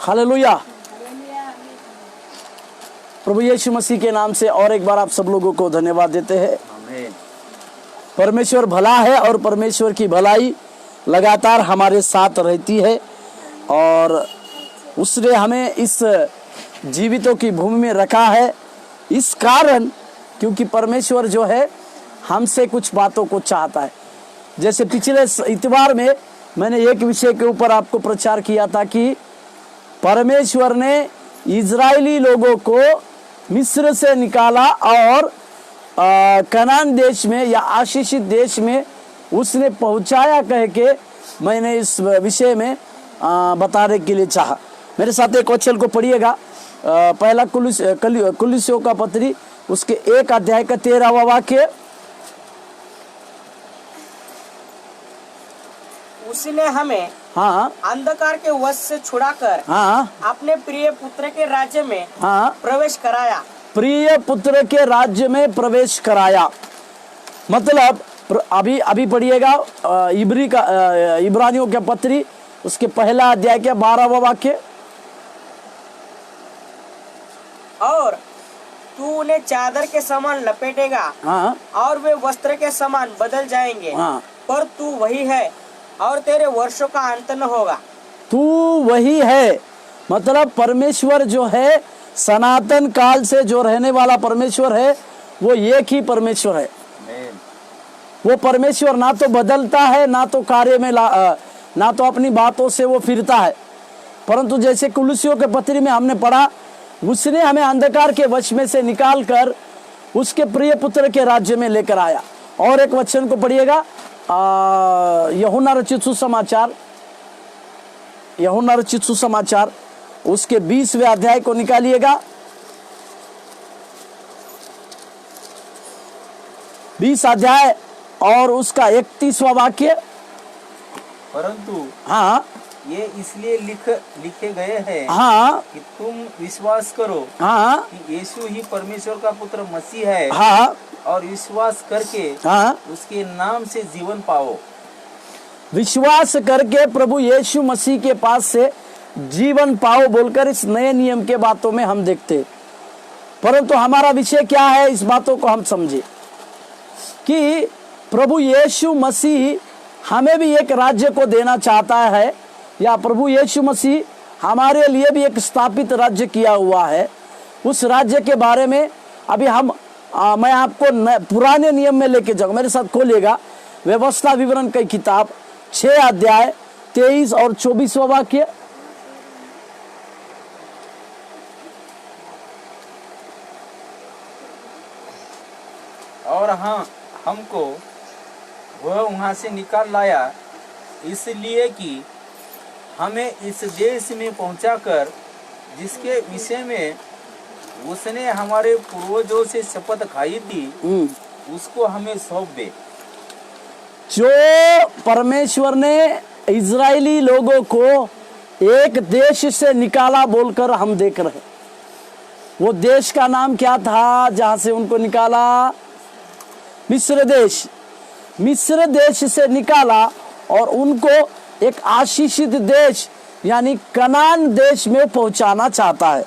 Hallelujah. प्रभु यीशु मसीह के नाम से और एक बार आप सब लोगों को धन्यवाद देते हैं। परमेश्वर भला है और परमेश्वर की भलाई लगातार हमारे साथ रहती है और उसने हमें इस जीवितों की भूमि में रखा है इस कारण क्योंकि परमेश्वर जो है हमसे कुछ बातों को चाहता है। जैसे पिछले इतवार में मैंने एक विषय के ऊपर आपको प्रचार किया था कि परमेश्वर ने इजरायली लोगों को मिस्र से निकाला और कनान देश में या आशीषित देश में उसने पहुंचाया कह के मैंने इस विषय में बताने के लिए चाहा। मेरे साथ एक वचन को पढ़िएगा, पहला कुलिस्सियों का पत्री उसके 1 अध्याय का 13वां वाक्य। उसने हमें अंधकार के वश से छुड़ाकर अपने प्रिय पुत्र के राज्य में प्रवेश कराया। प्रिय पुत्र के राज्य में प्रवेश कराया मतलब अभी पढ़िएगा इब्रानियों के पत्री उसके पहला अध्याय के 12वां वाक्य। और तू उन्हें चादर के समान लपेटेगा और वे वस्त्र के समान बदल जाएंगे पर तू वही है और तेरे वर्षों का अंत न होगा। तू वही है मतलब परमेश्वर जो है सनातन काल से जो रहने वाला परमेश्वर है वो एक ही परमेश्वर है। वो परमेश्वर ना तो बदलता है ना तो कार्य में ना तो अपनी बातों से वो फिरता है, परंतु जैसे कुलिस्सियों के पत्री में हमने पढ़ा उसने हमें अंधकार के वश में से निकाल कर उसके प्रिय पुत्र के राज्य में लेकर आया। और एक वचन को पढ़िएगा यूहन्ना रचित सुसमाचार उसके 20वें अध्याय को निकालिएगा। 20 अध्याय और उसका 31वां वाक्य। परंतु ये इसलिए लिखे गए हैं कि तुम विश्वास करो कि यीशु ही परमेश्वर का पुत्र मसीह है और विश्वास करके उसके नाम से जीवन पाओ। विश्वास करके प्रभु यीशु मसीह के पास से जीवन पाओ बोलकर इस नए नियम के बातों में हम देखते। परंतु हमारा विषय क्या है इस बातों को हम समझे कि प्रभु यीशु मसीह हमें भी एक राज्य को देना चाहता है या प्रभु यीशु मसीह हमारे लिए भी एक स्थापित राज्य किया हुआ है। उस राज्य के बारे में अभी मैं आपको पुराने नियम में लेके जाऊंगा। मेरे साथ खोलिएगा व्यवस्था विवरण की किताब 6 अध्याय 23 और 24वां वाक्य। और हमको वह वहां से निकाल लाया इसलिए कि हमें इस देश में पहुंचाकर जिसके विषय में उसने हमारे पूर्वजों से शपथ खाई थी उसको हमें सौंप दे। जो परमेश्वर ने इजरायली लोगों को एक देश से निकाला बोलकर हम देख रहे, वो देश का नाम क्या था जहां से उनको निकाला? मिस्र देश। मिस्र देश से निकाला और उनको एक आशीषित देश यानी कनान देश में पहुंचाना चाहता है।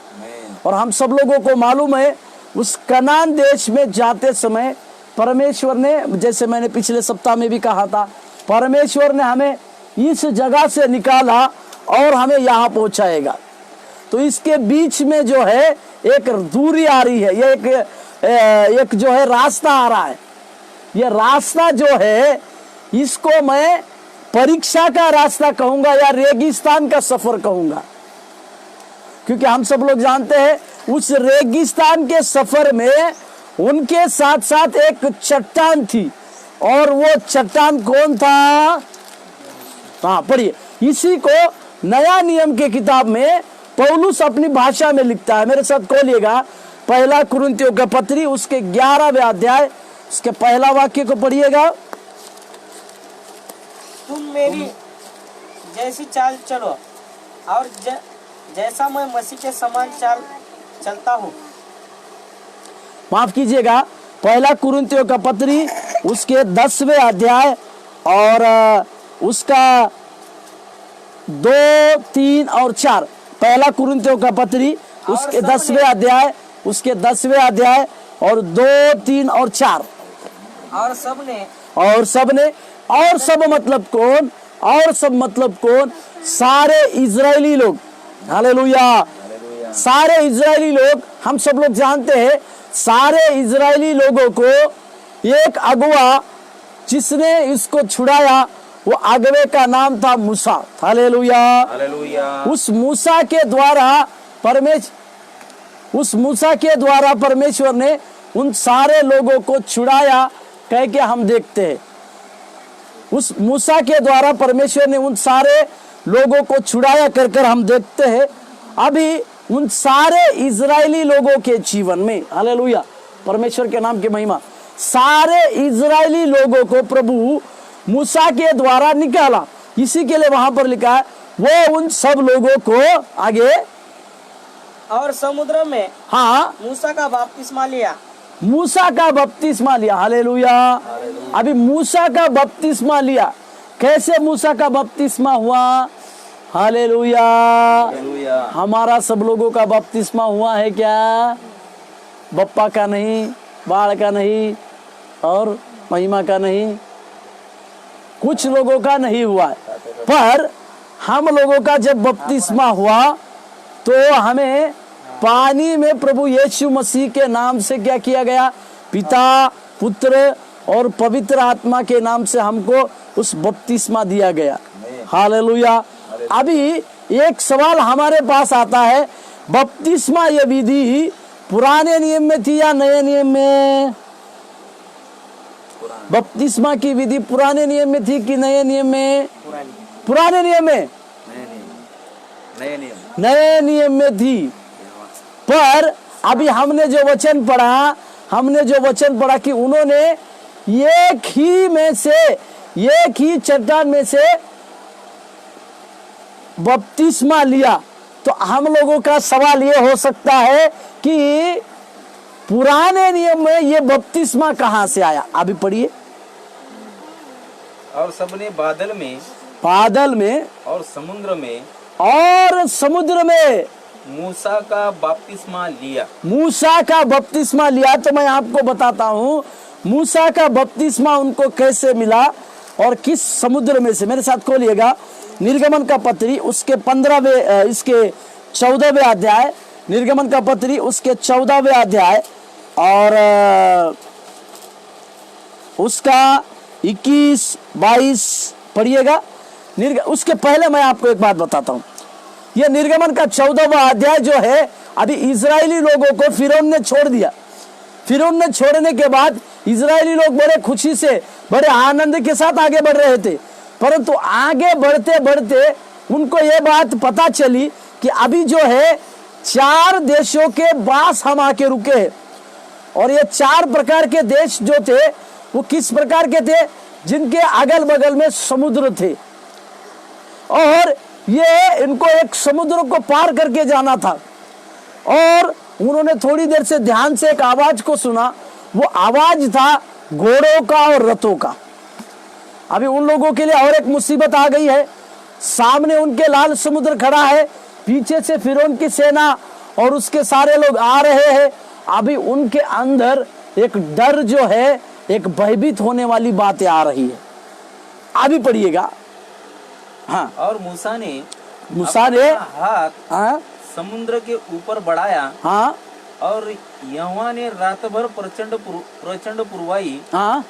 और हम सब लोगों को मालूम है उस कनान देश में जाते समय परमेश्वर ने, जैसे मैंने पिछले सप्ताह में भी कहा था, परमेश्वर ने हमें इस जगह से निकाला और हमें यहाँ पहुंचाएगा। तो इसके बीच में जो है एक दूरी आ रही है, ये एक जो है रास्ता आ रहा है। ये रास्ता जो है इसको मैं परीक्षा का रास्ता कहूंगा या रेगिस्तान का सफर कहूंगा, क्योंकि हम सब लोग जानते हैं उस रेगिस्तान के सफर में उनके साथ साथ एक चट्टान थी और वो चट्टान कौन था? पढ़िए, इसी को नया नियम के किताब में पौलुस अपनी भाषा में लिखता है। मेरे साथ खोलिएगा पहला कुरिन्थियों का पत्री उसके 11वें अध्याय उसके पहला वाक्य को पढ़िएगा। तुम मेरी जैसी चाल चलो और जैसा मैं मसीह के समान चाल चलता हूँ। माफ कीजिएगा, पहला कुरिन्थियों का पत्री उसके 10वें अध्याय और उसका 2, 3 और 4 पहला कुरिन्थियों का पत्री उसके 10वें अध्याय, उसके 10वें अध्याय और 2, 3 और 4। और सबने और सब मतलब कौन? और सब मतलब कौन? सारे इजरायली लोग। हालेलुया। सारे इजरायली लोग, हम सब लोग जानते हैं, सारे इजरायली लोगों को एक अगुआ जिसने इसको छुड़ाया, वो अगुवे का नाम था मूसा। हालेलुया। उस मूसा के द्वारा परमेश्वर ने उन सारे लोगों को छुड़ाया, कह के हम देखते हैं। उस मूसा के द्वारा परमेश्वर ने उन सारे लोगों को छुड़ाया कर हम देखते हैं। अभी उन सारे इजरायली लोगों के जीवन में, हालेलुया, परमेश्वर के नाम की महिमा, सारे इजरायली लोगों को प्रभु मूसा के द्वारा निकाला। इसी के लिए वहां पर लिखा है, वो उन सब लोगों को आगे और समुद्र में हाँ मूसा का बपतिस्मा लिया। मूसा का बपतिस्मा लिया। हालेलुया। अभी मूसा का बपतिस्मा लिया। कैसे मूसा का बपतिस्मा हुआ? हालेलुया। हमारा सब लोगों का बपतिस्मा हुआ है क्या? बप्पा का नहीं, बाढ़ का नहीं और महिमा का नहीं, कुछ लोगों का नहीं हुआ है। पर हम लोगों का जब बपतिस्मा हुआ तो हमें पानी में प्रभु यीशु मसीह के नाम से क्या किया गया? पिता, पुत्र और पवित्र आत्मा के नाम से हमको उस बपतिस्मा दिया गया। हालेलुया। अभी एक सवाल हमारे पास आता है, बपतिस्मा ये विधि पुराने नियम में थी या नए नियम में? बपतिस्मा की विधि पुराने नियम में थी कि नए नियम में? पुराने नियम में, नए नियम में थी। पर अभी हमने जो वचन पढ़ा कि उन्होंने एक ही चट्टान में से बपतिस्मा लिया। तो हम लोगों का सवाल ये हो सकता है कि पुराने नियम में ये बपतिस्मा कहां से आया? अभी पढ़िए। और सबने बादल में और समुद्र में मूसा का बपतिस्मा लिया। तो मैं आपको बताता हूँ मूसा का बपतिस्मा उनको कैसे मिला और किस समुद्र में से। मेरे साथ खोलिएगा निर्गमन का पत्री उसके 14वें अध्याय, निर्गमन का पत्री उसके 14वें अध्याय और उसका 21-22 पढ़िएगा। उसके पहले मैं आपको एक बात बताता हूँ। यह निर्गमन का 14वां अध्याय जो है, अभी इजरायली लोगों को फिरौन ने छोड़ दिया। फिरौन ने छोड़ने के बाद इजरायली लोग बड़े खुशी से, बड़े आनंद के साथ आगे बढ़ रहे थे। परंतु आगे बढ़ते बढ़ते उनको ये बात पता चली कि अभी जो है 4 देशों के पास हम आके रुके हैं। और ये 4 प्रकार के देश जो थे वो किस प्रकार के थे? जिनके अगल बगल में समुद्र थे और ये इनको एक समुद्र को पार करके जाना था। और उन्होंने थोड़ी देर से ध्यान से एक आवाज को सुना। वो आवाज था घोड़ों का और रथों का। अभी उन लोगों के लिए और एक मुसीबत आ गई है। सामने उनके लाल समुद्र खड़ा है, पीछे से फिरौन की सेना और उसके सारे लोग आ रहे हैं। अभी उनके अंदर एक डर जो है, एक भयभीत होने वाली बातें आ रही है। अभी पढ़िएगा। हाँ। और मूसा ने हाथ समुद्र के ऊपर बढ़ाया। हाँ। और यहोवा ने रात भर प्रचंड पुरवाई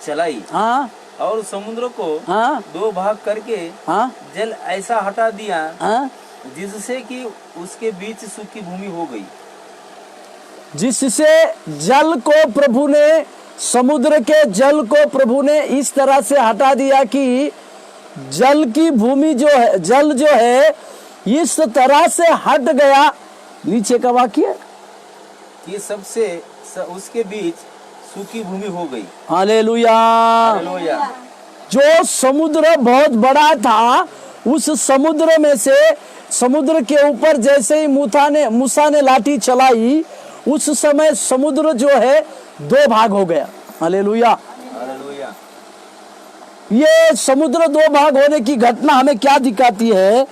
चलाई। हाँ। और समुद्र को 2 भाग करके जल ऐसा हटा दिया जिससे कि उसके बीच सूखी भूमि हो गई। जिससे जल को प्रभु ने, समुद्र के जल को प्रभु ने इस तरह से हटा दिया कि जल की भूमि जो है, जल जो है इस तरह से हट गया। नीचे का वाक्य कि सबसे उसके बीच सूखी भूमि हो गई। हालेलुया। जो समुद्र बहुत बड़ा था, उस समुद्र में से, समुद्र के ऊपर जैसे ही मूसा ने लाठी चलाई, उस समय समुद्र जो है 2 भाग हो गया। हालेलुया। ये समुद्र 2 भाग होने की घटना हमें क्या दिखाती है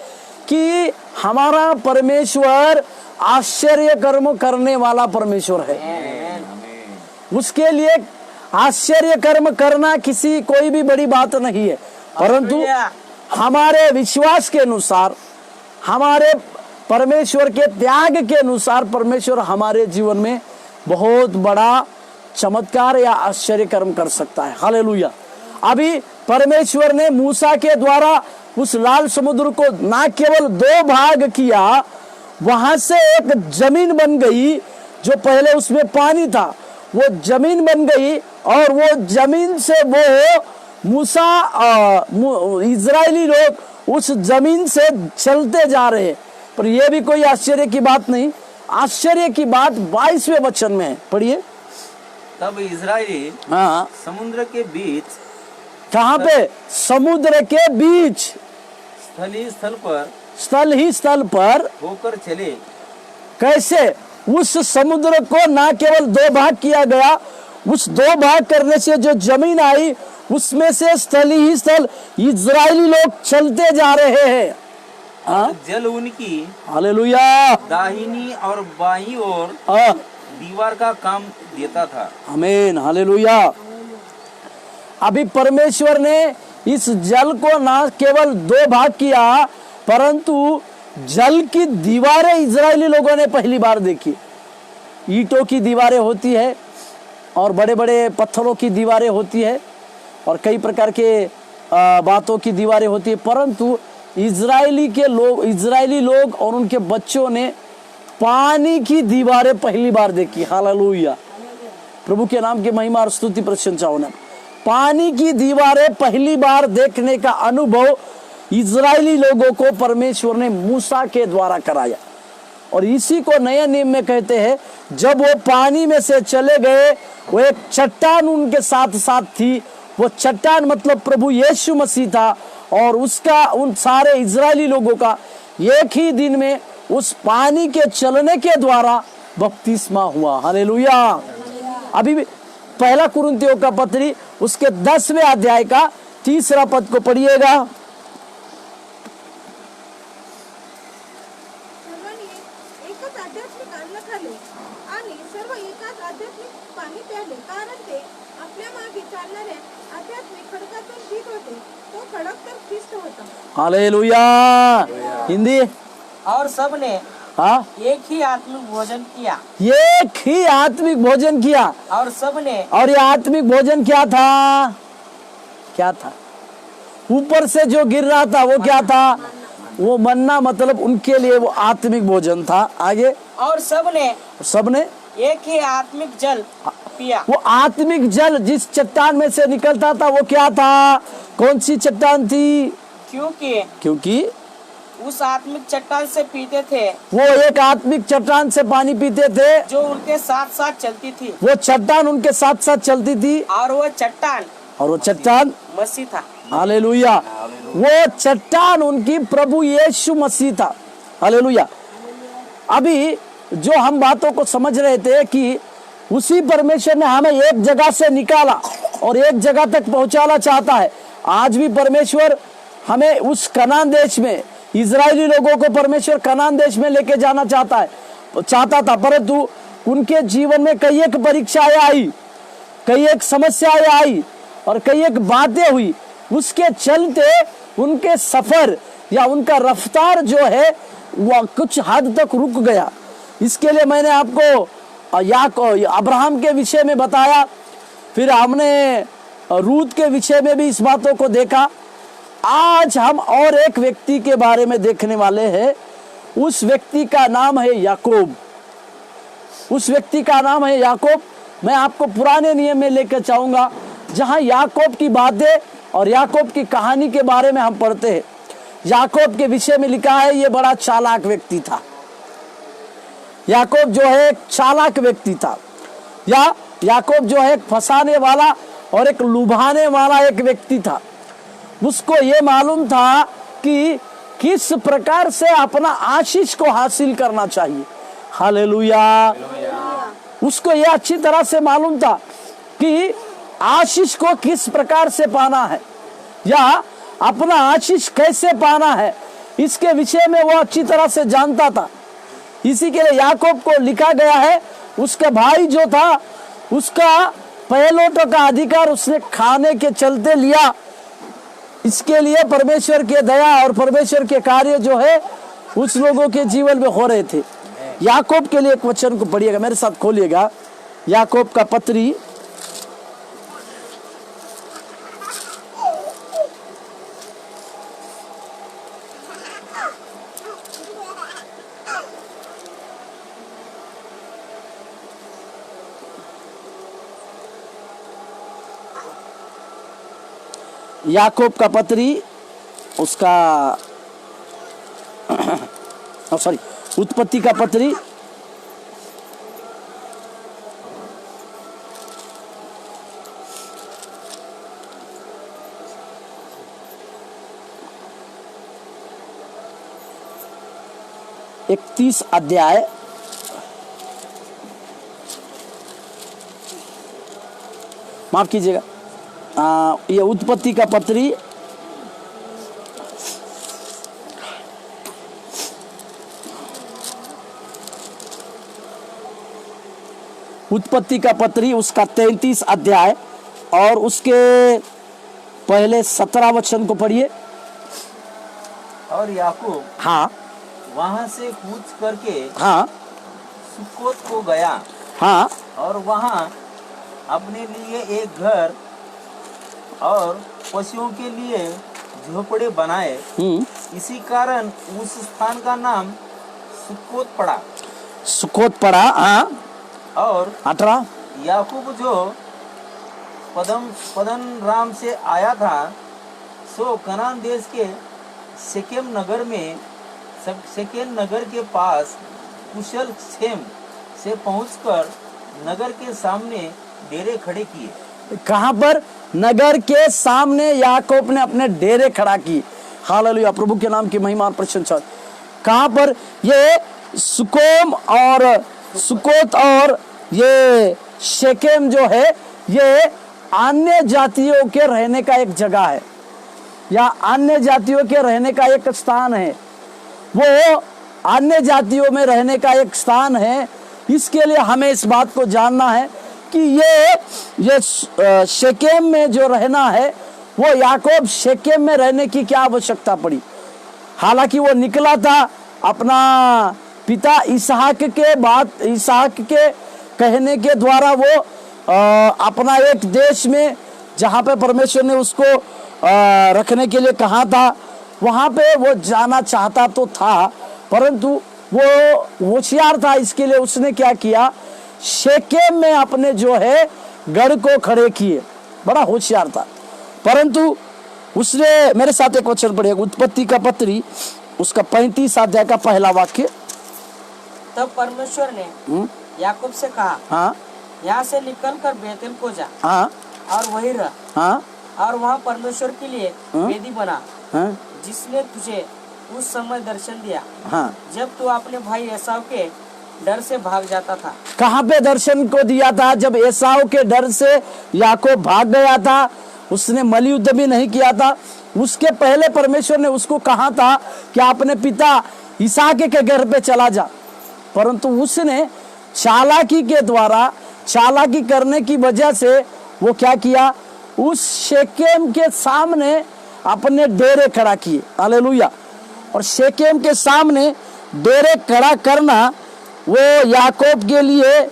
कि हमारा परमेश्वर आश्चर्य कर्म करने वाला परमेश्वर है। उसके लिए आश्चर्य कर्म करना किसी कोई भी बड़ी बात नहीं है, परंतु हमारे विश्वास के अनुसार, हमारे परमेश्वर के त्याग के अनुसार परमेश्वर हमारे जीवन में बहुत बड़ा चमत्कार या आश्चर्य कर्म कर सकता है। हालेलुया। अभी परमेश्वर ने मूसा के द्वारा उस लाल समुद्र को ना केवल 2 भाग किया, वहां से एक जमीन बन गई, जो पहले उसमें पानी था वो जमीन बन गई, और वो जमीन से वो मूसा इजरायली लोग उस जमीन से चलते जा रहे हैं। पर यह भी कोई आश्चर्य की बात नहीं। आश्चर्य की बात 22वें वचन में है, पढ़िए। तब इजराइली समुद्र के बीच, कहाँ पे? समुद्र के बीच, स्थल ही स्थल पर होकर चले। कैसे? उस समुद्र को ना केवल 2 भाग किया गया, उस 2 भाग करने से जो जमीन आई उसमें से स्थल ही स्थल इजरायली लोग चलते जा रहे हैं। जल उनकी, हालेलुया, दाहिनी और बाईं ओर दीवार का काम देता था। आमीन, हालेलुया। अभी परमेश्वर ने इस जल को ना केवल 2 भाग किया, परंतु जल की दीवारें इजरायली लोगों ने पहली बार देखी। ईंटों की दीवारें होती है और बड़े बड़े पत्थरों की दीवारें होती है और कई प्रकार के बातों की दीवारें होती है, परंतु इजरायली लोग और उनके बच्चों ने पानी की दीवारें पहली बार देखी। हालेलुया, प्रभु के नाम की महिमा और स्तुति प्रशंसा होना। पानी की दीवारें पहली बार देखने का अनुभव इजरायली लोगों को परमेश्वर ने मूसा के द्वारा कराया, और इसी को नए नियम में कहते हैं, जब वो पानी में से चले गए, वो एक चट्टान उनके साथ साथ थी। वो चट्टान मतलब प्रभु यीशु मसीह था, और उसका उन सारे इजरायली लोगों का एक ही दिन में उस पानी के चलने के द्वारा बपतिस्मा हुआ। हालेलुया। अभी पहला कुरिन्थियों का पत्री उसके 10वें अध्याय का 3 पद को पढ़िएगा। हालेलुया। हिंदी। और सबने एक ही आत्मिक भोजन किया। एक ही आत्मिक भोजन किया। और सबने, और ये आत्मिक भोजन क्या था? क्या था? ऊपर से जो गिर रहा था वो क्या था? वो मन्ना, मतलब उनके लिए वो आत्मिक भोजन था। आगे। और सबने एक ही आत्मिक जल पिया। वो आत्मिक जल जिस चट्टान में से निकलता था वो क्या था? कौन सी चट्टान थी? क्योंकि उस आत्मिक चट्टान से पीते थे। वो एक आत्मिक चट्टान से पानी पीते थे जो उनके साथ साथ चलती थी। वो चट्टान उनके साथ साथ चलती थी, और वो चट्टान मसीह था। हालेलुया। वो चट्टान उनकी प्रभु यीशु मसीह था। हालेलुया। अभी जो हम बातों को समझ रहे थे कि उसी परमेश्वर ने हमें एक जगह से निकाला और एक जगह तक पहुंचाना चाहता है। आज भी परमेश्वर हमें उस कनान देश में, इजरायली लोगों को परमेश्वर कनान देश में लेके जाना चाहता था, परंतु उनके जीवन में कई एक परीक्षाएं आई, कई एक समस्याएं आई और कई एक बातें हुई। उसके चलते उनके सफर या उनका रफ्तार जो है वह कुछ हद तक रुक गया। इसके लिए मैंने आपको अब्राहम के विषय में बताया, फिर हमने रूत के विषय में भी इस बातों को देखा। आज हम और एक व्यक्ति के बारे में देखने वाले हैं। उस व्यक्ति का नाम है याकूब। उस व्यक्ति का नाम है याकूब। मैं आपको पुराने नियम में लेकर जाऊंगा, जहां याकूब की बातें और याकूब की कहानी के बारे में हम पढ़ते हैं। याकूब के विषय में लिखा है ये बड़ा चालाक व्यक्ति था। याकूब जो है एक चालाक व्यक्ति था, या याकूब जो है एक फंसाने वाला और एक लुभाने वाला एक व्यक्ति था। उसको ये मालूम था कि किस प्रकार से अपना आशीष को हासिल करना चाहिए। हालेलुया। उसको ये अच्छी तरह से मालूम था कि आशीष को किस प्रकार से पाना है, या अपना आशीष कैसे पाना है, इसके विषय में वो अच्छी तरह से जानता था। इसी के लिए याकूब को लिखा गया है, उसका भाई जो था उसका पहलौठों का अधिकार उसने खाने के चलते लिया। इसके लिए परमेश्वर के दया और परमेश्वर के कार्य जो है उस लोगों के जीवन में हो रहे थे। याकूब के लिए एक वचन को पढ़िएगा, मेरे साथ खोलिएगा, याकूब का पत्री याकूब का पत्री उसका सॉरी उत्पत्ति का पत्री इकतीस अध्याय माफ कीजिएगा, ये उत्पत्ति का पत्री उत्पत्ति का पत्री उसका 33 अध्याय और उसके पहले 17 वचन को पढ़िए। और याकूब हाँ वहां से कूच करके हाँ सुक्कोत को गया हाँ और वहां अपने लिए एक घर और पशुओं के लिए झोपड़े बनाए। इसी कारण उस स्थान का नाम सुक्कोत पड़ा। सुक्कोत पड़ा। हाँ और 18 याकूब जो पदन राम से आया था सो कनान देश के शेकेम नगर के पास कुशल क्षेम से पहुंचकर नगर के सामने डेरे खड़े किए। कहां पर? नगर के सामने याकूब ने अपने डेरे खड़ा की। हालेलुया, प्रभु के नाम की महिमा और प्रशंसा। कहां पर? ये सुकोत और ये शेकेम जो है ये अन्य जातियों के रहने का एक जगह है या अन्य जातियों के रहने का एक स्थान है। वो अन्य जातियों में रहने का एक स्थान है। इसके लिए हमें इस बात को जानना है कि ये शेकेम में जो रहना है वो याकूब शेकेम में रहने की क्या आवश्यकता पड़ी। हालांकि वो निकला था अपना पिता इसहाक के कहने के द्वारा, वो अपना एक देश में जहाँ पे परमेश्वर ने उसको रखने के लिए कहा था वहाँ पे वो जाना चाहता तो था, परंतु वो होशियार था। इसके लिए उसने क्या किया, शेकेम में अपने जो है गढ़ को खड़े किए। बड़ा होशियार था। परंतु उसने, मेरे साथ एक वचन पढ़िएगा, उत्पत्ति का पत्री उसका 35 अध्याय का पहला वाक्य। तब परमेश्वर ने याकूब से कहा, हाँ यहाँ से निकल कर बेतेल को जा, हाँ और वहीं रह, हाँ और वहाँ परमेश्वर के लिए वेदी बना, हाँ जिसने तुझे उस समय दर्शन दिया, हाँ जब तू अपने भाई एसाव के डर से भाग जाता था। कहाँ पे दर्शन को दिया था? जब एसाव के डर से याकूब भाग गया था, उसने मल्ल युद्ध भी नहीं किया था, उसके पहले परमेश्वर ने उसको कहा था कि अपने पिता इसहाक के घर पे चला जा। परंतु उसने चालाकी के द्वारा, चालाकी करने की वजह से वो क्या किया, उस शेकेम के सामने अपने डेरे खड़ा किए। हालेलुया। और शेकेम के सामने डेरे खड़ा करना वो याकूब के लिए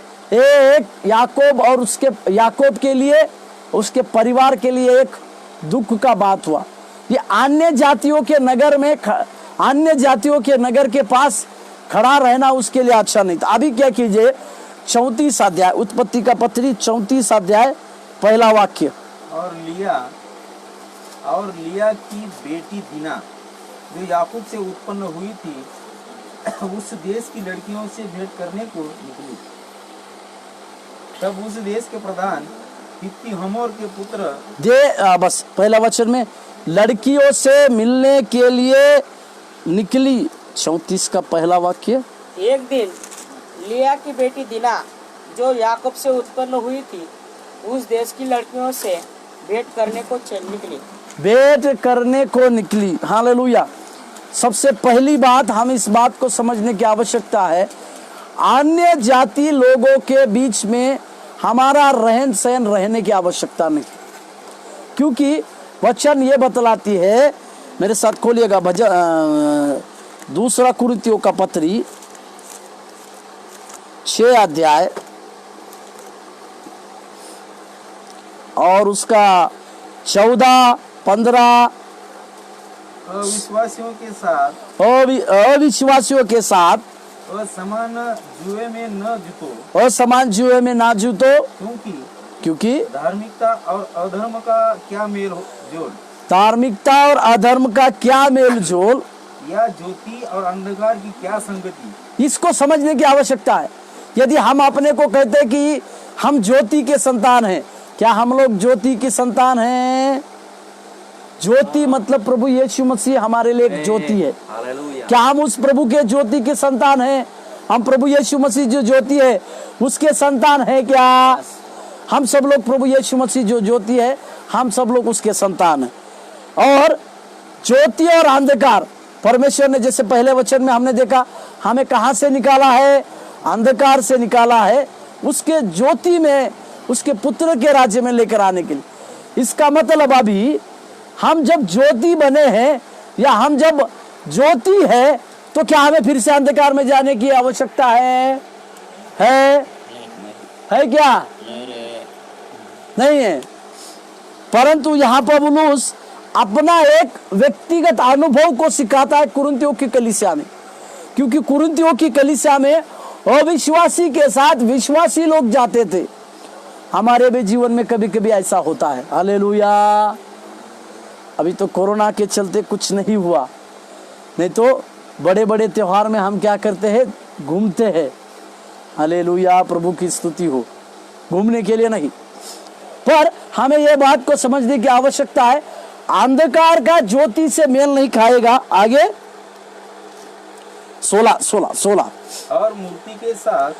याकूब के लिए, उसके परिवार के लिए एक दुख का बात हुआ। ये अन्य जातियों के नगर के पास खड़ा रहना उसके लिए अच्छा नहीं था। अभी क्या कीजिए, 34 अध्याय उत्पत्ति का पत्री 34 अध्याय पहला वाक्य। और लिया की बेटी दीना जो याकूब से उत्पन्न हुई थी उस देश की लड़कियों से भेंट करने को निकली। तब उस देश के प्रधान हित्ती हमोर के पुत्र बस पहला वचन में लड़कियों से मिलने के लिए निकली। 34 का पहला वाक्य। एक दिन लिया की बेटी दीना जो याकूब से उत्पन्न हुई थी उस देश की लड़कियों से भेंट करने को निकली। भेंट करने को निकली। हालेलुया। सबसे पहली बात हम इस बात को समझने की आवश्यकता है, अन्य जाति लोगों के बीच में हमारा रहन सहन रहने की आवश्यकता नहीं, क्योंकि वचन ये बतलाती है, मेरे साथ खोलिएगा दूसरा कुरिन्थियों का पत्री 6 अध्याय और उसका 14-15। अविश्वासियों के साथ अविश्वासियों के साथ असमान जुए में न जुटो, असमान जुए में ना जुटो, क्योंकि धार्मिकता और अधर्म का क्या मेल जोल, धार्मिकता और अधर्म का क्या मेल जोल, या ज्योति और अंधकार की क्या संगति। इसको समझने की आवश्यकता है। यदि हम अपने को कहते हैं कि हम ज्योति के संतान हैं, क्या हम लोग ज्योति की संतान हैं? ज्योति मतलब प्रभु यीशु मसीह हमारे लिए एक ज्योति है। क्या हम उस प्रभु के ज्योति के संतान हैं? हम प्रभु यीशु मसीह जो ज्योति है उसके संतान है क्या? हम सब लोग प्रभु यीशु मसीह जो ज्योति है, हम सब लोग उसके संतान हैं। और ज्योति और अंधकार, परमेश्वर ने जैसे पहले वचन में हमने देखा, हमें कहां से निकाला है? अंधकार से निकाला है, उसके ज्योति में, उसके पुत्र के राज्य में लेकर आने के लिए। इसका मतलब अभी हम जब ज्योति बने हैं या हम जब ज्योति है, तो क्या हमें फिर से अंधकार में जाने की आवश्यकता है क्या? नहीं है। परंतु यहाँ पर पौलुस अपना एक व्यक्तिगत अनुभव को सिखाता है कुरिन्थियों की कलीसिया में, क्योंकि कुरिन्थियों की कलीसिया में अविश्वासी के साथ विश्वासी लोग जाते थे। हमारे भी जीवन में कभी कभी ऐसा होता है। हालेलुया। अभी तो कोरोना के चलते कुछ नहीं हुआ, नहीं तो बड़े बड़े त्योहार में हम क्या करते हैं? घूमते हैं। हालेलुया, प्रभु की स्तुति हो। घूमने के लिए नहीं, पर हमें यह बात को समझने की आवश्यकता है, अंधकार का ज्योति से मेल नहीं खाएगा। आगे 16 और मूर्ति के साथ,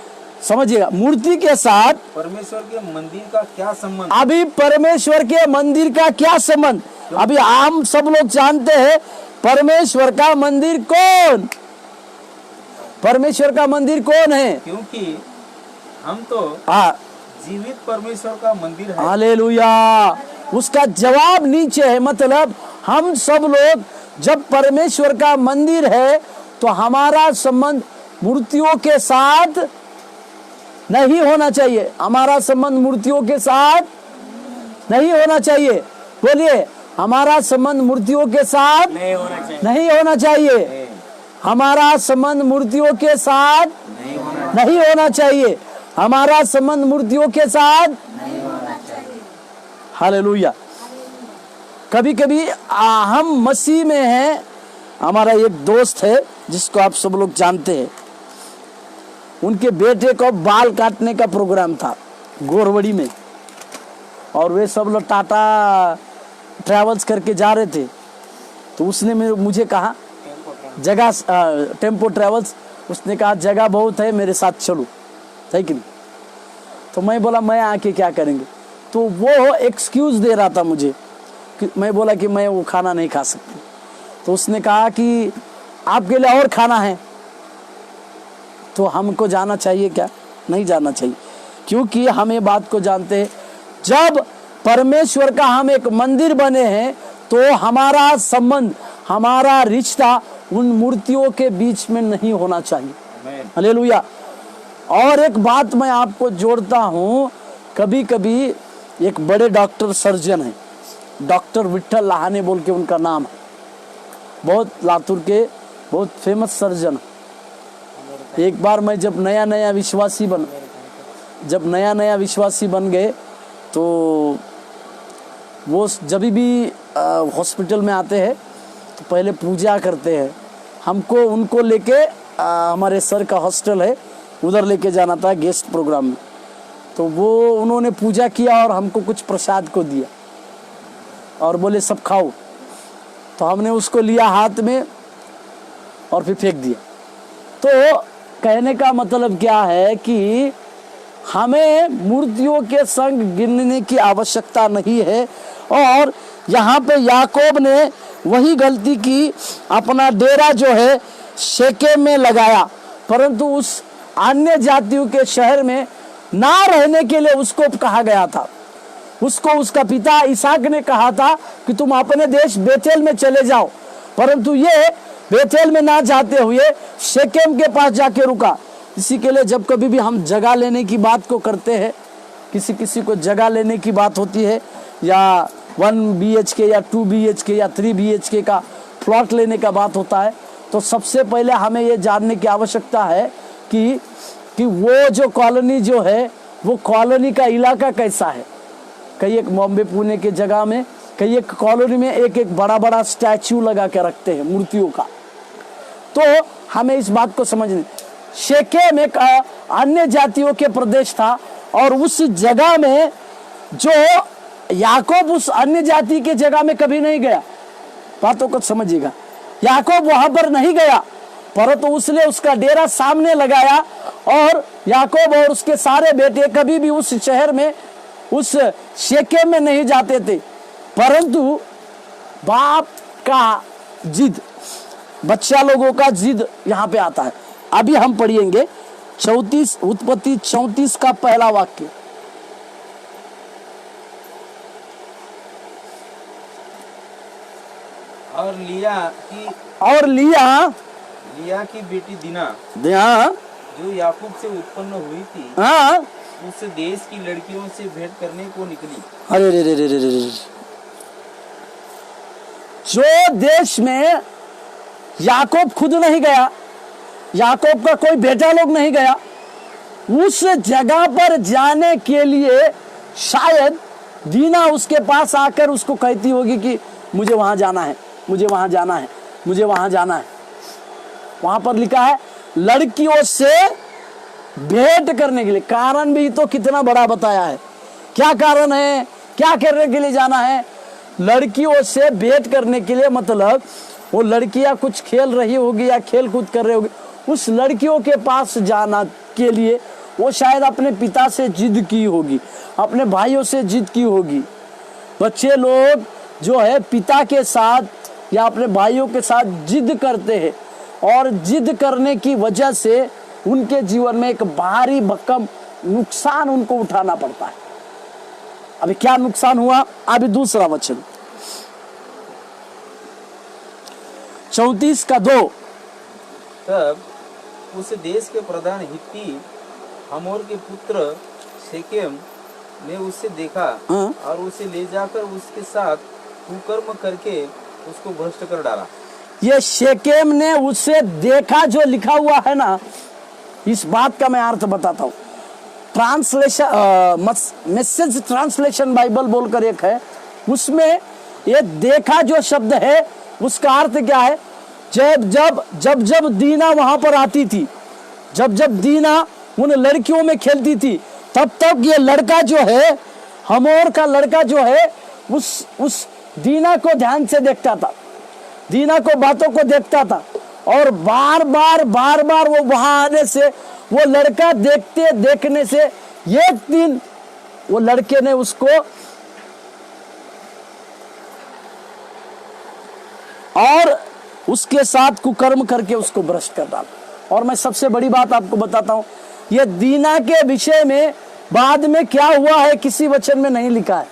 समझिएगा, मूर्ति के साथ परमेश्वर के मंदिर का क्या संबंध? अभी परमेश्वर के मंदिर का क्या संबंध? अभी हम सब लोग जानते हैं परमेश्वर का मंदिर कौन? परमेश्वर का मंदिर कौन है? क्योंकि हम तो जीवित परमेश्वर का मंदिर है। हालेलुया। उसका जवाब नीचे है। मतलब हम सब लोग जब परमेश्वर का मंदिर है तो हमारा संबंध मूर्तियों के साथ नहीं होना चाहिए। हमारा संबंध मूर्तियों के साथ नहीं होना चाहिए। बोलिए, हमारा संबंध मूर्तियों के साथ नहीं होना चाहिए। हमारा संबंध मूर्तियों के साथ नहीं होना चाहिए। हमारा संबंध मूर्तियों के साथ हालेलुया। कभी कभी हम मसीह में हैं। हमारा एक दोस्त है जिसको आप सब लोग जानते हैं, उनके बेटे को बाल काटने का प्रोग्राम था गोरवड़ी में, और वे सब लोग टाटा ट्रैवल्स करके जा रहे थे। तो उसने मुझे कहा जगह, टेम्पो ट्रैवल्स, उसने कहा जगह बहुत है, मेरे साथ चलो, है कि नहीं? तो मैं बोला मैं आके क्या करेंगे? तो वो एक्सक्यूज दे रहा था मुझे कि मैं बोला कि मैं वो खाना नहीं खा सकती। तो उसने कहा कि आपके लिए और खाना है। तो हमको जाना चाहिए क्या? नहीं जाना चाहिए, क्योंकि हम ये बात को जानते हैं, जब परमेश्वर का हम एक मंदिर बने हैं तो हमारा संबंध, हमारा रिश्ता उन मूर्तियों के बीच में नहीं होना चाहिए। हालेलुया। और एक बात मैं आपको जोड़ता हूँ, कभी कभी एक बड़े डॉक्टर सर्जन है, डॉक्टर विट्ठल लाहाने बोल के उनका नाम है, बहुत लातूर के बहुत फेमस सर्जन। एक बार मैं जब नया विश्वासी बन गए तो वो जब भी हॉस्पिटल में आते हैं तो पहले पूजा करते हैं। हमको उनको लेके हमारे सर का हॉस्टल है, उधर लेके जाना था गेस्ट प्रोग्राम में। तो वो उन्होंने पूजा किया और हमको कुछ प्रसाद को दिया और बोले सब खाओ। तो हमने उसको लिया हाथ में और फिर फेंक दिया। तो कहने का मतलब क्या है कि हमें मूर्तियों के संग गिनने की आवश्यकता नहीं है। और यहाँ पे याकूब ने वही गलती की, अपना डेरा जो है शेकेम में लगाया, परंतु उस अन्य जातियों के शहर में ना रहने के लिए उसको कहा गया था। उसको उसका पिता इसहाक ने कहा था कि तुम अपने देश बेतेल में चले जाओ, परंतु ये बेतेल में ना जाते हुए शेकेम के पास जाके रुका। इसी के लिए जब कभी भी हम जगह लेने की बात को करते हैं, किसी को जगह लेने की बात होती है, या 1 BHK या 2 BHK या 3 BHK का प्लॉट लेने का बात होता है, तो सबसे पहले हमें ये जानने की आवश्यकता है कि वो जो कॉलोनी जो है, वो कॉलोनी का इलाका कैसा है। कई एक बॉम्बे पुणे के जगह में कई एक कॉलोनी में एक बड़ा बड़ा स्टैचू लगा के रखते हैं मूर्तियों का। तो हमें इस बात को समझने, शेकेम एक अन्य जातियों के प्रदेश था, और उस जगह में जो याकूब उस अन्य जाति के जगह में कभी नहीं गया। बातों को समझिएगा, याकूब वहां पर नहीं गया, परंतु उसने उसका डेरा सामने लगाया, और याकूब और उसके सारे बेटे कभी भी उस शहर में, उस शेकेम में नहीं जाते थे, परंतु बाप का जिद, बच्चा लोगों का जिद यहाँ पे आता है। अभी हम पढ़ेंगे 34 उत्पत्ति 34 का पहला वाक्य। और लिया की बेटी दीना जो याकूब से उत्पन्न हुई थी, उस देश की लड़कियों से भेंट करने को निकली। अरे रे रे रे रे रे, जो देश में याकूब खुद नहीं गया, याकूब का कोई बेटा लोग नहीं गया, उस जगह पर जाने के लिए शायद दीना उसके पास आकर उसको कहती होगी कि मुझे वहां जाना है, मुझे वहां जाना है, मुझे वहां जाना है। वहां पर लिखा है लड़कियों से भेंट करने के लिए। कारण भी तो कितना बड़ा बताया है। क्या कारण है, क्या करने के लिए जाना है? लड़कियों से भेंट करने के लिए, मतलब वो लड़कियां कुछ खेल रही होगी या खेल कूद कर रही होगी, उस लड़कियों के पास जाना के लिए वो शायद अपने पिता से जिद की होगी, अपने भाइयों से जिद की होगी। बच्चे लोग जो है पिता के साथ या अपने भाइयों के साथ जिद करते हैं, और जिद करने की वजह से उनके जीवन में एक भारी भरकम नुकसान उनको उठाना पड़ता है। अभी क्या नुकसान हुआ? अभी दूसरा वचन 34 का 2। तब उस देश के प्रधान हित्ती हमोर के पुत्र शेकेम ने उससे देखा और उसे ले जाकर उसके साथ कुकर्म करके उसको भ्रष्ट कर डाला। ये शेकेम ने उससे देखा, जो लिखा हुआ है ना, इस बात का मैं अर्थ बताता हूँ। ट्रांसलेशन मैसेज ट्रांसलेशन बाइबल बोलकर एक है, उसमें ये देखा जो शब्द है उसका अर्थ क्या है? जब दीना वहां पर आती थी, जब दीना उन लड़कियों में खेलती थी, तब तक ये लड़का जो है, हमोर का लड़का जो है, उस दीना को ध्यान से देखता था, दीना को बातों को देखता था, और बार बार वो वहां आने से, वो लड़का देखने से एक दिन वो लड़के ने उसको और उसके साथ कुकर्म करके उसको भ्रष्ट कर डाला। और मैं सबसे बड़ी बात आपको बताता हूं, ये दीना के विषय में बाद में क्या हुआ है किसी वचन में नहीं लिखा है।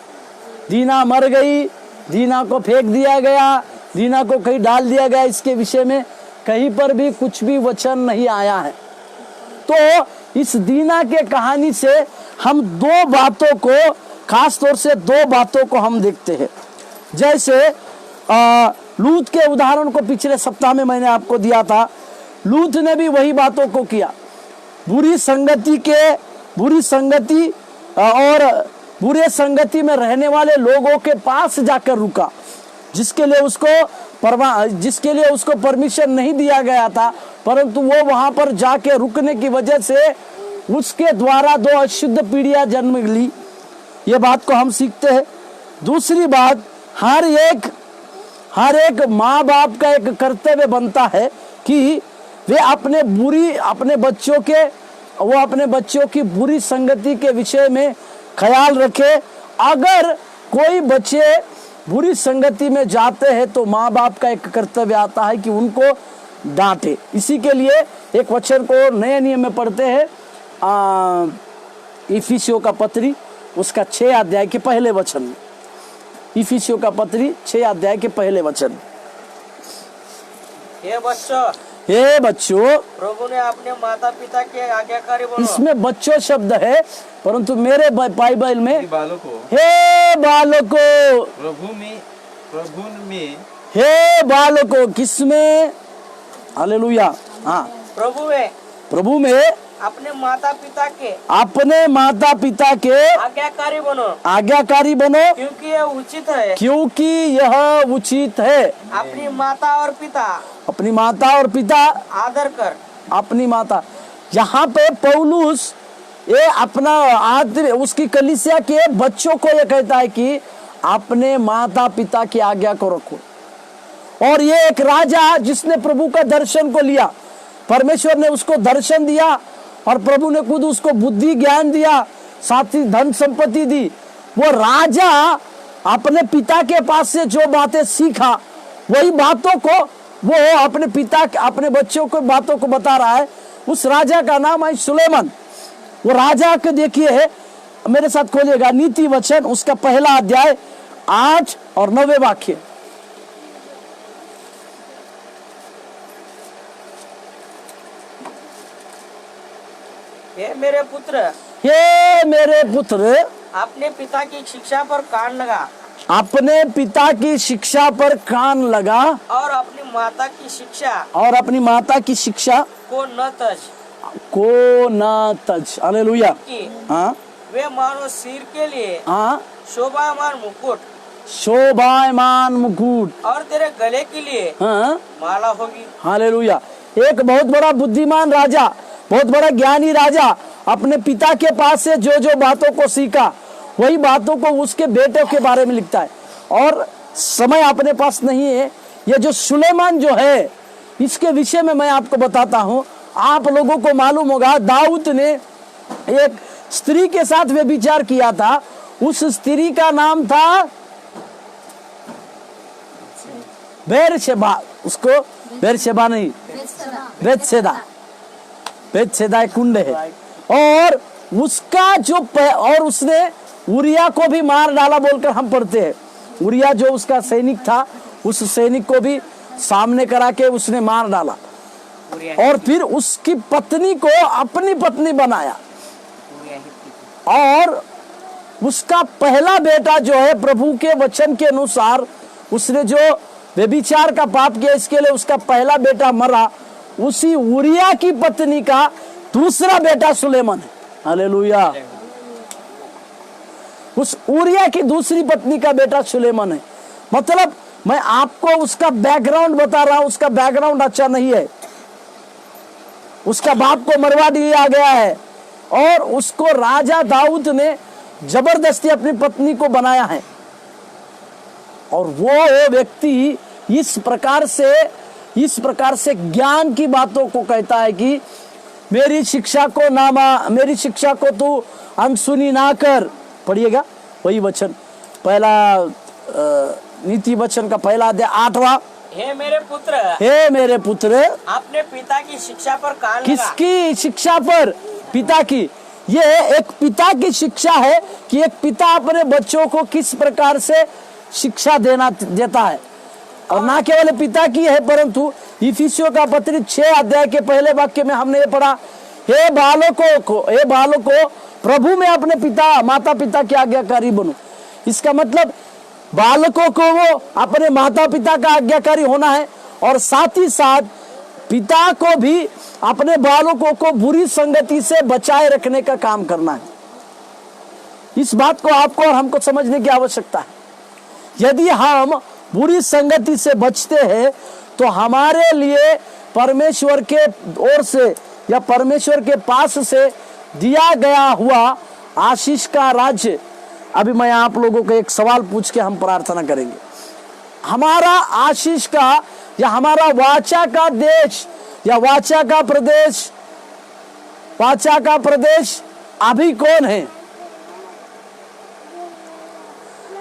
दीना मर गई, दीना को फेंक दिया गया, दीना को कहीं डाल दिया गया, इसके विषय में कहीं पर भी कुछ भी वचन नहीं आया है। तो इस दीना के कहानी से हम दो बातों को, खास तौर से दो बातों को हम देखते हैं। जैसे लूत के उदाहरण को पिछले सप्ताह में मैंने आपको दिया था, लूत ने भी वही बातों को किया। बुरी संगति और बुरे संगति में रहने वाले लोगों के पास जाकर रुका, जिसके लिए उसको परमिशन नहीं दिया गया था, परंतु वो वहां पर जाके रुकने की वजह से उसके द्वारा 2 अशुद्ध पीढ़ियां जन्म ली। ये बात को हम सीखते हैं। दूसरी बात, हर एक माँ बाप का एक कर्तव्य बनता है कि वे अपने बच्चों की बुरी संगति के विषय में ख्याल रखे। अगर कोई बच्चे बुरी संगति में जाते हैं तो माँ बाप का एक कर्तव्य आता है कि उनको डांटे। इसी के लिए एक वचन को नए नियम में पढ़ते हैं, इफिसियों का पत्री उसका 6 अध्याय के पहले वचन में। इफिसियों का पत्री 6 अध्याय के पहले वचन। हे बच्चों प्रभु ने अपने माता पिता के आज्ञाकारी बनो। इसमें बच्चों शब्द है, परंतु मेरे बाइबल में बालकों हे बालकों, प्रभु में हे बालकों, किसमें? हालेलुया। हाँ, प्रभु में अपने माता पिता के आज्ञाकारी बनो, क्योंकि यह उचित है। अपनी माता और पिता आदर कर। अपनी माता, यहाँ पे पौलुस ये अपना आदर उसकी कलीसिया के बच्चों को ये कहता है कि अपने माता पिता की आज्ञा को रखो। और ये एक राजा जिसने प्रभु का दर्शन को लिया, परमेश्वर ने उसको दर्शन दिया और प्रभु ने खुद उसको बुद्धि ज्ञान दिया, साथ ही धन संपत्ति दी। वो राजा अपने पिता के पास से जो बातें सीखा वही बातों को वो अपने बच्चों को बातों को बता रहा है। उस राजा का नाम है सुलेमान। वो राजा को देखिए, मेरे साथ खोलिएगा नीति वचन उसका पहला अध्याय 8 और 9 वाक्य। हे मेरे पुत्र, अपने पिता की शिक्षा पर कान लगा। अपने पिता की शिक्षा पर कान लगा और अपनी माता की शिक्षा को न तज। हालेलुया। हाँ, वे मानो सिर के लिए शोभायमान मुकुट और तेरे गले के लिए माला होगी। हालेलुया। एक बहुत बड़ा बुद्धिमान राजा, बहुत बड़ा ज्ञानी राजा अपने पिता के पास से जो जो बातों को सीखा वही बातों को उसके बेटे के बारे में लिखता है। और समय अपने पास नहीं है, ये जो सुलेमान जो है इसके विषय में मैं आपको बताता हूँ। आप लोगों को मालूम होगा दाऊद ने एक स्त्री के साथ व्यभिचार किया था। उस स्त्री का नाम था बेरशेबा। उसको बेरशेबा नहीं, बेतसेदा कुंड है। और उसका जो और उसने उरिया को भी मार डाला बोलकर हम पढ़ते हैं। उरिया जो उसका सैनिक था, उस सैनिक को भी सामने करा के उसने मार डाला और फिर उसकी पत्नी को अपनी पत्नी बनाया। और उसका पहला बेटा जो है प्रभु के वचन के अनुसार उसने जो व्यभिचार का पाप किया, इसके लिए उसका पहला बेटा मरा। उसी उरिया की पत्नी का दूसरा बेटा सुलेमान है। हालेलुया। उस उरिया की दूसरी पत्नी का बेटा सुलेमान है। मतलब मैं आपको उसका बैकग्राउंड बता रहा हूं। उसका बैकग्राउंड अच्छा नहीं है। उसका बाप को मरवा दिया गया है और उसको राजा दाऊद ने जबरदस्ती अपनी पत्नी को बनाया है। और वो व्यक्ति इस प्रकार से ज्ञान की बातों को कहता है कि मेरी शिक्षा को तू अनसुनी ना कर। पढ़िएगा वही वचन, पहला नीति वचन का पहला अध्याय 8वां। हे मेरे पुत्र, अपने पिता की शिक्षा पर कान लगा। किसकी शिक्षा पर? पिता की। ये एक पिता की शिक्षा है कि एक पिता अपने बच्चों को किस प्रकार से शिक्षा देता है। और ना केवल पिता की है, परंतु इफिसियों का पत्री 6 अध्याय के पहले वाक्य में हमने ये पढ़ा, हे बालकों प्रभु में अपने माता पिता के आज्ञाकारी बनो। इसका मतलब बालकों को वो अपने माता पिता का आज्ञाकारी होना है और साथ ही साथ पिता को भी अपने बालकों को बुरी संगति से बचाए रखने का काम करना है। इस बात को आपको और हमको समझने की आवश्यकता है। यदि हम बुरी संगति से बचते हैं तो हमारे लिए परमेश्वर के ओर से या परमेश्वर के पास से दिया गया हुआ आशीष का राज्य। अभी मैं आप लोगों को एक सवाल पूछ के हम प्रार्थना करेंगे। हमारा आशीष का या हमारा वाचा का देश या वाचा का प्रदेश अभी कौन है?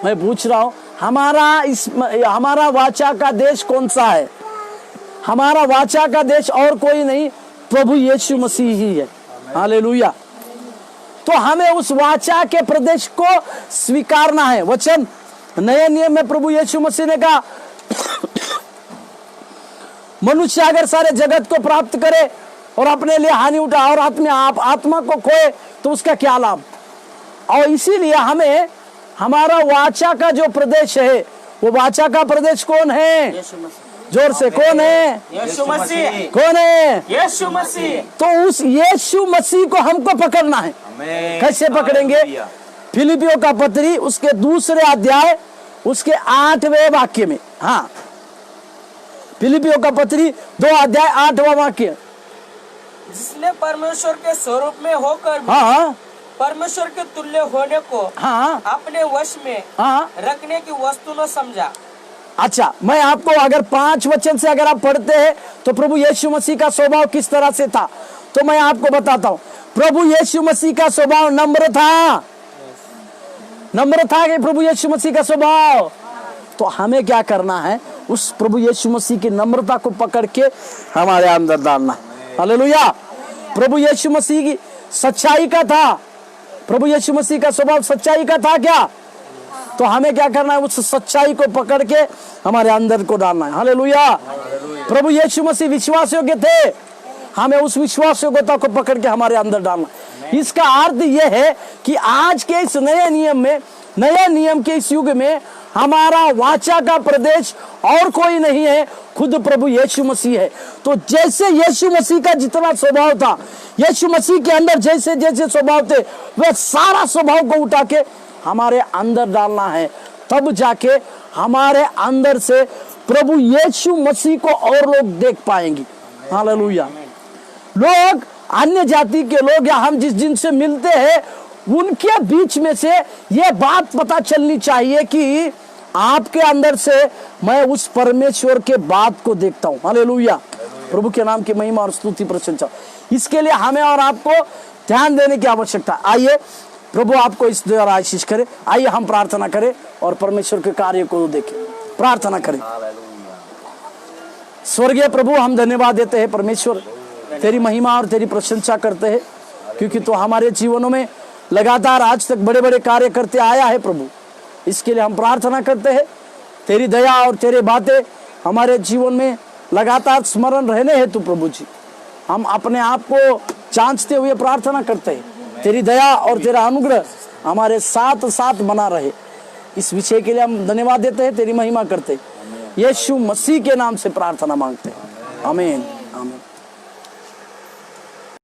मैं पूछ रहा हूं, हमारा वाचा का देश कौन सा है? हमारा वाचा का देश और कोई नहीं, प्रभु यीशु मसीह ही है। हालेलुया। तो हमें उस वाचा के प्रदेश को स्वीकारना है। वचन नए नियम में प्रभु यीशु मसीह ने कहा, मनुष्य अगर सारे जगत को प्राप्त करे और अपने लिए हानि उठा और आत्मा को खोए तो उसका क्या लाभ? और इसीलिए हमें हमारा वाचा का जो प्रदेश है, वो वाचा का प्रदेश कौन है? जोर से, कौन है? यीशु मसीह। कौन है? यीशु मसीह। तो उस यीशु मसीह को हमको पकड़ना है। कैसे पकड़ेंगे? फिलिपियों का पत्री उसके 2 अध्याय उसके 8वें वाक्य में। हाँ, फिलिपियों का पत्री 2 अध्याय 8वां वाक्य। जिसने परमेश्वर के स्वरूप में होकर भी हाँ, परमेश्वर के तुल्य होने को हाँ, अपने वश में हाँ, रखने की वस्तु न समझा। अच्छा, मैं आपको अगर 5 वचन से अगर आप पढ़ते हैं तो प्रभु यीशु मसीह का स्वभाव किस तरह से था, तो मैं आपको बताता हूँ। प्रभु यीशु मसीह का स्वभाव नम्र था। नम्र था कि प्रभु यीशु मसीह का स्वभाव? तो हमें क्या करना है? उस प्रभु यीशु मसीह की नम्रता को पकड़ के हमारे अंदर डालना है। हालेलुया। प्रभु यीशु मसीह की सच्चाई का था। प्रभु यीशु मसीह का स्वभाव सच्चाई का था क्या? तो हमें क्या करना है? उस सच्चाई को पकड़ के हमारे अंदर को डालना है। हालेलुया। प्रभु यीशु मसीह विश्वास योग्य थे, हमें उस विश्वास योग्यता को पकड़ के हमारे अंदर डालना है। इसका अर्थ यह है कि आज के इस नए नियम के इस युग में हमारा वाचा का प्रदेश और कोई नहीं है, खुद प्रभु यीशु मसीह है। तो जैसे यीशु मसीह का जितना स्वभाव था, यीशु मसीह के अंदर जैसे जैसे स्वभाव थे, वह सारा स्वभाव को उठा के हमारे अंदर डालना है। तब जाके हमारे अंदर से प्रभु यीशु मसीह को और लोग देख पाएंगे। हालेलुया। लोग, अन्य जाति के लोग या हम जिनसे मिलते हैं, उनके बीच में से ये बात पता चलनी चाहिए कि आपके अंदर से मैं उस परमेश्वर के बात को देखता हूँ। हालेलुया। प्रभु के नाम की महिमा और स्तुति प्रशंसा। इसके लिए हमें और आपको ध्यान देने की आवश्यकता। आइए, प्रभु आपको इस द्वारा आशीष करे। आइए हम प्रार्थना करें और परमेश्वर के कार्य को देखें। प्रार्थना करें। स्वर्गीय प्रभु, हम धन्यवाद देते हैं परमेश्वर, तेरी महिमा और तेरी प्रशंसा करते हैं, क्योंकि तो हमारे जीवनों में लगातार आज तक बड़े बड़े कार्य करते आया है प्रभु। इसके लिए हम प्रार्थना करते हैं, तेरी दया और तेरे बातें हमारे जीवन में लगातार स्मरण रहने हैं। तो प्रभु जी, हम अपने आप को जांचते हुए प्रार्थना करते हैं, तेरी दया और तेरा अनुग्रह हमारे साथ साथ बना रहे। इस विषय के लिए हम धन्यवाद देते हैं, तेरी महिमा करते हैं। यीशु मसीह के नाम से प्रार्थना मांगते हैं। आमीन।